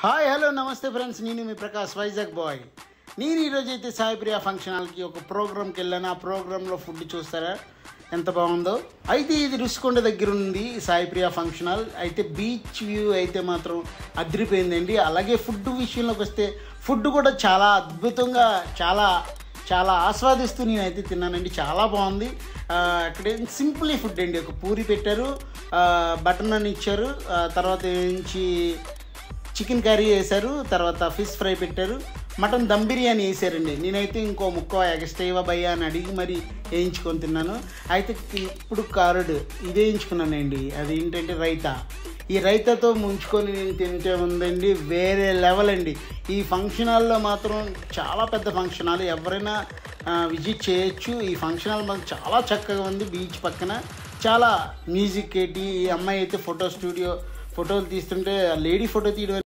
Hi hello నమస్తే friends, నేను మీ Prakash Vizag bye. నేను ఈరోజు అయితే సాయి ప్రియ ఫంక్షన్ హాల్కి ఒక ప్రోగ్రామ్కి వెళ్ళాను. ఆ ప్రోగ్రాంలో ఫుడ్ చూస్తారా ఎంత బాగుందో. అయితే ఇది రుషికొండ దగ్గర ఉంది సాయి ప్రియ ఫంక్షన్ హాల్. అయితే బీచ్ వ్యూ అయితే మాత్రం అదిరిపోయిందండి. అలాగే ఫుడ్ విషయంలోకి వస్తే ఫుడ్ కూడా చాలా అద్భుతంగా చాలా చాలా ఆస్వాదిస్తూ నేనైతే తిన్నానండి. చాలా బాగుంది. అక్కడ సింపుల్ ఫుడ్ అండి. ఒక పూరి పెట్టారు, బటర్ నాన్ ఇచ్చారు, తర్వాత నుంచి చికెన్ కర్రీ వేశారు, తర్వాత ఫిష్ ఫ్రై పెట్టారు, మటన్ దమ్ బిర్యానీ వేసారండి. నేనైతే ఇంకో ముక్క ఎక్స్ట్రా ఇవ్వ భయ్యా అని అడిగి మరి వేయించుకొని తిన్నాను. అయితే ఇప్పుడు కారుడు ఇది వేయించుకున్నానండి. అది ఏంటంటే రైతా. ఈ రైతాతో ముంచుకొని నేను తింటే ఉందండి వేరే లెవెల్ అండి. ఈ ఫంక్షన్ హాల్లో మాత్రం చాలా పెద్ద ఫంక్షన్ హాల్, ఎవరైనా విజిట్ చేయొచ్చు. ఈ ఫంక్షన్ హాల్ మాత్రం చాలా చక్కగా ఉంది. బీచ్ పక్కన చాలా మ్యూజిక్ ఏంటి. ఈ అమ్మాయి అయితే ఫోటోలు తీస్తుంటే లేడీ ఫోటో తీయడం